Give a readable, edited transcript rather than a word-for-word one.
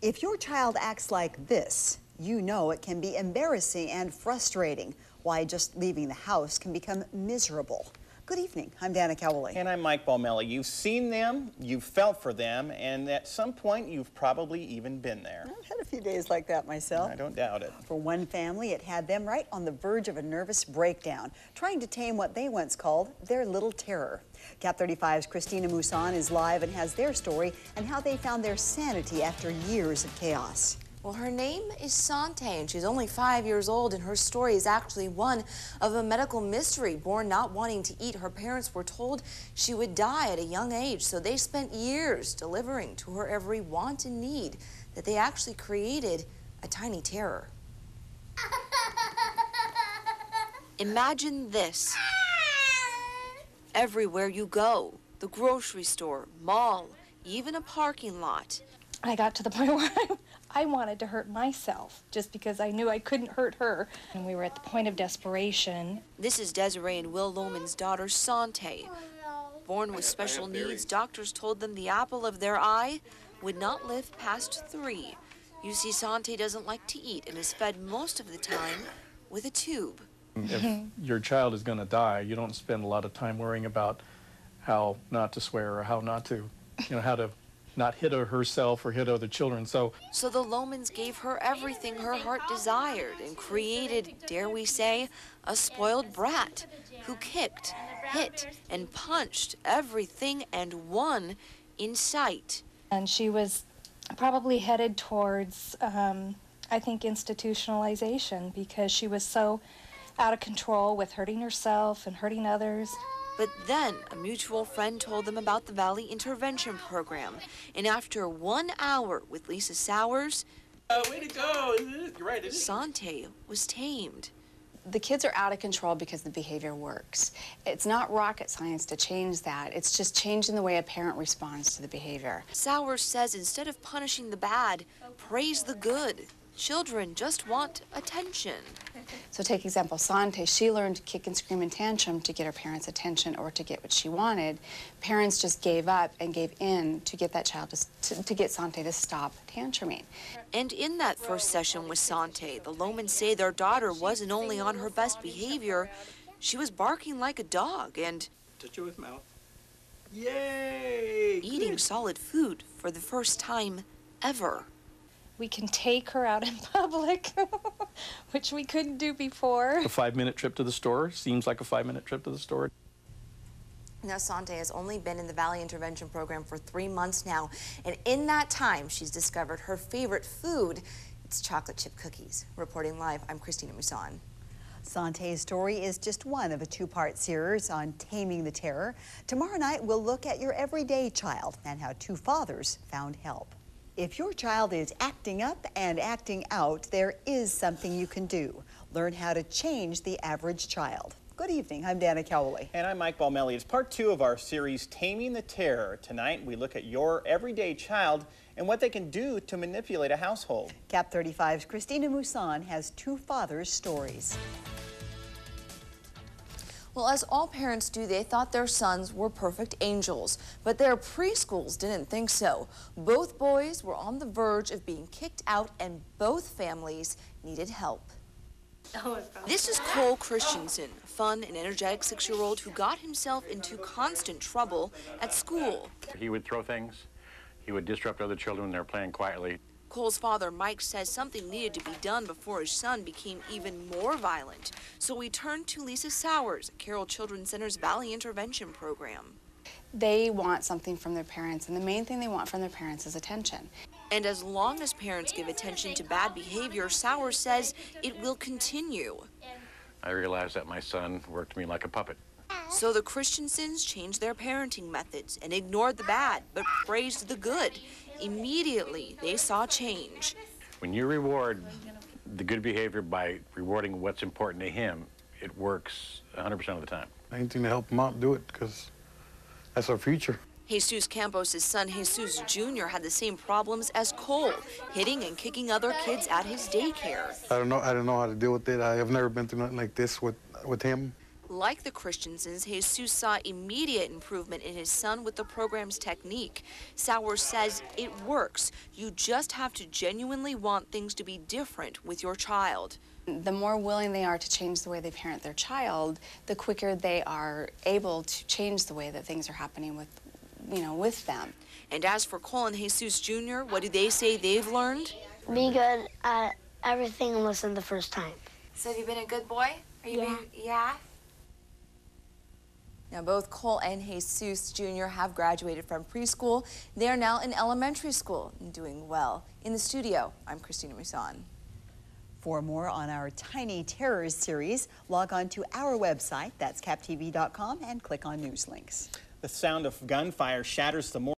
If your child acts like this, you know it can be embarrassing and frustrating. Why just leaving the house can become miserable. Good evening, I'm Dana Cowley. And I'm Mike Balmelli. You've seen them, you've felt for them, and at some point you've probably even been there. I've had a few days like that myself. I don't doubt it. For one family, it had them right on the verge of a nervous breakdown, trying to tame what they once called their little terror. KAPP 35's Christina Musan is live and has their story and how they found their sanity after years of chaos. Well, her name is Sante, and she's only 5 years old, and her story is actually one of a medical mystery. Born not wanting to eat, her parents were told she would die at a young age, so they spent years delivering to her every want and need that they actually created a tiny terror. Imagine this. Everywhere you go, the grocery store, mall, even a parking lot. I got to the point where I wanted to hurt myself just because I knew I couldn't hurt her. And we were at the point of desperation. This is Desiree and Will Lohman's daughter, Sante. Born with special needs, doctors told them the apple of their eye would not live past 3. You see, Sante doesn't like to eat and is fed most of the time with a tube. If your child is going to die, you don't spend a lot of time worrying about how not to swear or how not to, how to not hit her herself or hit other children. So the Lohmans gave her everything her heart desired and created, dare we say, a spoiled brat who kicked, hit, and punched everything and won in sight. And she was probably headed towards, I think, institutionalization because she was so out of control with hurting herself and hurting others. But then a mutual friend told them about the Valley Intervention Program. And after 1 hour with Lisa Sowers, way to go! You're right, Sante was tamed. The kids are out of control because the behavior works. It's not rocket science to change that. It's just changing the way a parent responds to the behavior. Sowers says instead of punishing the bad, praise the good. Children just want attention. So take example, Sante, she learned to kick and scream and tantrum to get her parents' attention or to get what she wanted. Parents just gave up and gave in to get that child to get Sante to stop tantruming. And in that first session with Sante, the Lohmans say their daughter wasn't only on her best behavior, she was barking like a dog and touch it with mouth. Yay! Eating solid food for the first time ever. We can take her out in public, which we couldn't do before. a 5-minute trip to the store seems like a 5-minute trip to the store. Now, Sante has only been in the Valley Intervention Program for 3 months now, and in that time, she's discovered her favorite food. It's chocolate chip cookies. Reporting live, I'm Christina Musan. Sante's story is just one of a 2-part series on taming the terror. Tomorrow night, we'll look at your everyday child and how 2 fathers found help. If your child is acting up and acting out, there is something you can do. Learn how to change the average child. Good evening, I'm Dana Cowley. And I'm Mike Balmelli. It's part 2 of our series, Taming the Terror. Tonight, we look at your everyday child and what they can do to manipulate a household. KAPP 35's Christina Musan has 2 fathers' stories. Well, as all parents do, they thought their sons were perfect angels, but their preschools didn't think so. Both boys were on the verge of being kicked out, and both families needed help. This is Cole Christensen, a fun and energetic 6-year-old who got himself into constant trouble at school. He would throw things. He would disrupt other children when they were playing quietly. Cole's father, Mike, says something needed to be done before his son became even more violent. So we turned to Lisa Sowers at Carroll Children's Center's Valley Intervention Program. They want something from their parents, and the main thing they want from their parents is attention. And as long as parents give attention to bad behavior, Sowers says it will continue. I realized that my son worked me like a puppet. So the Christensens changed their parenting methods and ignored the bad, but praised the good. Immediately, they saw change. When you reward the good behavior by rewarding what's important to him, it works 100% of the time. Anything to help him out, do it, because that's our future. Jesus Campos' son, Jesus Jr., had the same problems as Cole, hitting and kicking other kids at his daycare. I don't know how to deal with it. I have never been through nothing like this with him. Like the Christiansons, Jesus saw immediate improvement in his son with the program's technique. Sowers says it works. You just have to genuinely want things to be different with your child. The more willing they are to change the way they parent their child, the quicker they are able to change the way that things are happening with them. And as for Cole and Jesus Jr., what do they say they've learned? Be good at everything and listen the first time. So have you been a good boy? Yeah. Yeah? Now, both Cole and Jesus Jr. have graduated from preschool. They are now in elementary school and doing well. In the studio, I'm Christina Musan. For more on our Tiny Terrors series, log on to our website, that's kapptv.com, and click on news links. The sound of gunfire shatters the morning.